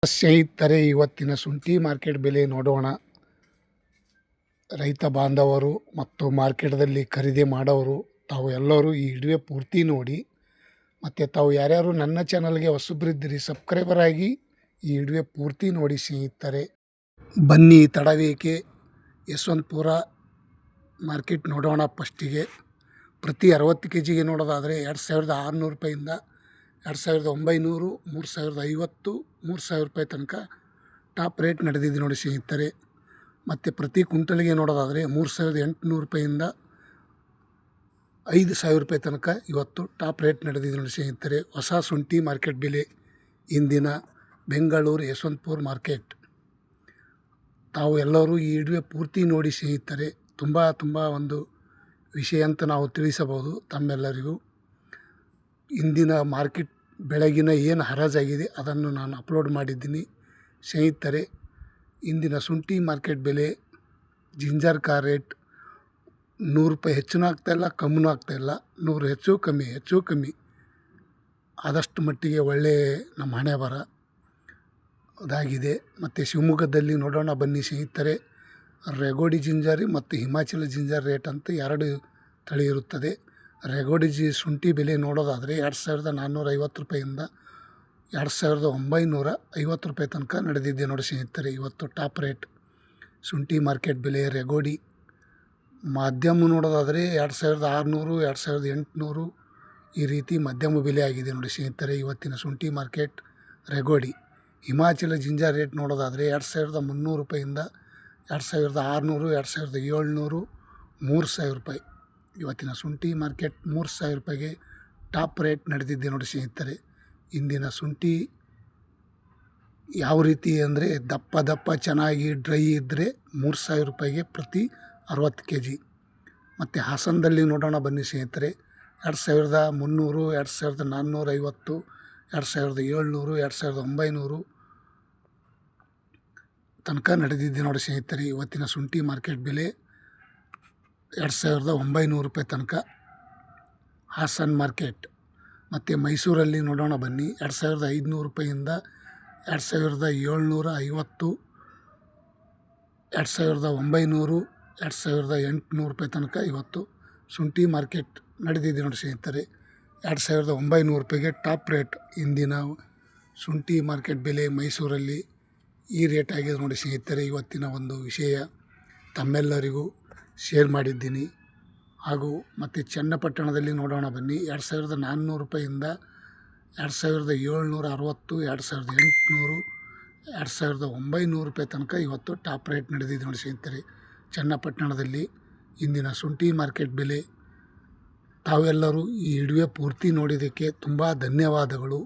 ಸ್ನೇಹಿತರೆ, ಇವತ್ತಿನ ಶುಂಠಿ ಮಾರ್ಕೆಟ್ ಬೆಲೆ ನೋಡೋಣ. ರೈತ ಬಾಂಧವರು ಮತ್ತು ಮಾರ್ಕೆಟ್ದಲ್ಲಿ ಖರೀದಿ ಮಾಡೋರು ತಾವು ಎಲ್ಲರೂ ಈ ವಿಡಿಯೋ ಪೂರ್ತಿ ನೋಡಿ, ಮತ್ತು ತಾವು ಯಾರ್ಯಾರು ನನ್ನ ಚಾನಲ್ಗೆ ಹೊಸಬ್ರಿದ್ದೀರಿ ಸಬ್ಸ್ಕ್ರೈಬರ್ ಆಗಿ ಈ ವಿಡಿಯೋ ಪೂರ್ತಿ ನೋಡಿ ಸ್ನೇಹಿತರೆ. ಬನ್ನಿ ತಡವೇಕೆ, ಯಶವಂತಪುರ ಮಾರ್ಕೆಟ್ ನೋಡೋಣ. ಫಸ್ಟಿಗೆ ಪ್ರತಿ 60 kgಗೆ ನೋಡೋದಾದರೆ 2600 ರೂಪಾಯಿಂದ 2900, 3050, 3000 ರೂಪಾಯಿ ತನಕ ಟಾಪ್ ರೇಟ್ ನಡೆದಿದೆ ನೋಡಿ ಸ್ನೇಹಿತರೆ. ಮತ್ತು ಪ್ರತಿ ಕ್ವಿಂಟಲ್ಗೆ ನೋಡೋದಾದರೆ 3800 ರೂಪಾಯಿಂದ 5000 ರೂಪಾಯಿ ತನಕ ಇವತ್ತು ಟಾಪ್ ರೇಟ್ ನಡೆದಿದೆ ನೋಡಿ ಸ್ನೇಹಿತರೆ. ಹೊಸ ಶುಂಠಿ ಮಾರ್ಕೆಟ್ ಬೆಲೆ ಇಂದಿನ ಬೆಂಗಳೂರು ಯಶವಂತಪುರ ಮಾರ್ಕೆಟ್. ತಾವು ಎಲ್ಲರೂ ಈ ವಿಡಿಯೋ ಪೂರ್ತಿ ನೋಡಿ ಸ್ನೇಹಿತರೆ. ತುಂಬ ಒಂದು ವಿಷಯ ಅಂತ ನಾವು ತಿಳಿಸಬಹುದು ತಮ್ಮೆಲ್ಲರಿಗೂ. ಇಂದಿನ ಮಾರ್ಕೆಟ್ ಬೆಳಗಿನ ಏನು ಹರಾಜಾಗಿದೆ ಅದನ್ನು ನಾನು ಅಪ್ಲೋಡ್ ಮಾಡಿದ್ದೀನಿ ಸ್ನೇಹಿತರೆ. ಇಂದಿನ ಶುಂಠಿ ಮಾರ್ಕೆಟ್ ಬೆಲೆ ಜಿಂಜರ್ ಕಾ ರೇಟ್ 100 ರೂಪಾಯಿ ಹೆಚ್ಚೂ ಆಗ್ತಾಯಿಲ್ಲ, ಕಮ್ಮಿನೂ ಆಗ್ತಾಯಿಲ್ಲ. 100 ಹೆಚ್ಚು ಕಮ್ಮಿ ಆದಷ್ಟು ಮಟ್ಟಿಗೆ ಒಳ್ಳೆಯ ನಮ್ಮ ಹಣೆ ಬರ ಅದಾಗಿದೆ. ಮತ್ತು ಶಿವಮೊಗ್ಗದಲ್ಲಿ ನೋಡೋಣ ಬನ್ನಿ ಸ್ನೇಹಿತರೆ. ರೆಗೋಡಿ ಜಿಂಜರ್ ಮತ್ತು ಹಿಮಾಚಲ ಜಿಂಜರ್ ರೇಟ್ ಅಂತ 2 ತಳಿ ಇರುತ್ತದೆ. ರೆಗೋಡಿ ಶುಂಠಿ ಬೆಲೆ ನೋಡೋದಾದರೆ 2450 ರೂಪಾಯಿಂದ 2950 ರೂಪಾಯಿ ತನಕ ನಡೆದಿದೆ ನೋಡಿ ಸ್ನೇಹಿತರೆ. ಇವತ್ತು ಟಾಪ್ ರೇಟ್ ಶುಂಠಿ ಮಾರ್ಕೆಟ್ ಬೆಲೆ ರೆಗೋಡಿ. ಮಧ್ಯಮ ನೋಡೋದಾದರೆ 2600, 2800 ಈ ರೀತಿ ಮಧ್ಯಮ ಬೆಲೆ ಆಗಿದೆ ನೋಡಿ ಸ್ನೇಹಿತರೆ ಇವತ್ತಿನ ಶುಂಠಿ ಮಾರ್ಕೆಟ್ ರೆಗೋಡಿ. ಹಿಮಾಚಲ ಜಿಂಜರ್ ರೇಟ್ ನೋಡೋದಾದರೆ 2300 ರೂಪಾಯಿಂದ 2600, 2700, 3000 ರೂಪಾಯಿ. ಇವತ್ತಿನ ಶುಂಠಿ ಮಾರ್ಕೆಟ್ 3000 ರೂಪಾಯಿಗೆ ಟಾಪ್ ರೇಟ್ ನಡೆದಿದೆ ನೋಡಿ ಸ್ನೇಹಿತರೆ. ಇಂದಿನ ಶುಂಠಿ ಯಾವ ರೀತಿ ಅಂದರೆ ದಪ್ಪ ಚೆನ್ನಾಗಿ ಡ್ರೈ ಇದ್ದರೆ 3000 ರೂಪಾಯಿಗೆ ಪ್ರತಿ 60 kg. ಮತ್ತು ಹಾಸನದಲ್ಲಿ ನೋಡೋಣ ಬನ್ನಿ ಸ್ನೇಹಿತರೆ. 2300, 2450, 2700, 2900 ತನಕ ನಡೆದಿದೆ ನೋಡಿ ಸ್ನೇಹಿತರೆ. ಇವತ್ತಿನ ಶುಂಠಿ ಮಾರ್ಕೆಟ್ ಬೆಲೆ 2900 ರೂಪಾಯಿ ತನಕ ಹಾಸನ್ ಮಾರ್ಕೆಟ್. ಮತ್ತು ಮೈಸೂರಲ್ಲಿ ನೋಡೋಣ ಬನ್ನಿ. 2500 ರೂಪಾಯಿಂದ 2750, 2900, 2800 ರೂಪಾಯಿ ತನಕ ಇವತ್ತು ಶುಂಠಿ ಮಾರ್ಕೆಟ್ ನಡೆದಿದೆ ನೋಡಿ ಸ್ನೇಹಿತರೆ. 2900 ರೂಪಾಯಿಗೆ ಟಾಪ್ ರೇಟ್ ಇಂದಿನ ಶುಂಠಿ ಮಾರ್ಕೆಟ್ ಬೆಲೆ ಮೈಸೂರಲ್ಲಿ ಈ ರೇಟ್ ಆಗಿದೆ ನೋಡಿ ಸ್ನೇಹಿತರೆ. ಇವತ್ತಿನ ಒಂದು ವಿಷಯ ತಮ್ಮೆಲ್ಲರಿಗೂ ಶೇರ್ ಮಾಡಿದ್ದೀನಿ. ಹಾಗೂ ಮತ್ತು ಚನ್ನಪಟ್ಟಣದಲ್ಲಿ ನೋಡೋಣ ಬನ್ನಿ. 2400 ರೂಪಾಯಿಂದ 2760, 2800, 2900 ರೂಪಾಯಿ ತನಕ ಇವತ್ತು ಟಾಪ್ ರೇಟ್ ನಡೆದಿದೆ ನೋಡಿ ಸ್ನೇಹಿತರೆ ಚನ್ನಪಟ್ಟಣದಲ್ಲಿ ಇಂದಿನ ಶುಂಠಿ ಮಾರ್ಕೆಟ್ ಬೆಲೆ. ತಾವೆಲ್ಲರೂ ಈ ವಿಡಿಯೋ ಪೂರ್ತಿ ನೋಡಿದ್ದಕ್ಕೆ ತುಂಬ ಧನ್ಯವಾದಗಳು.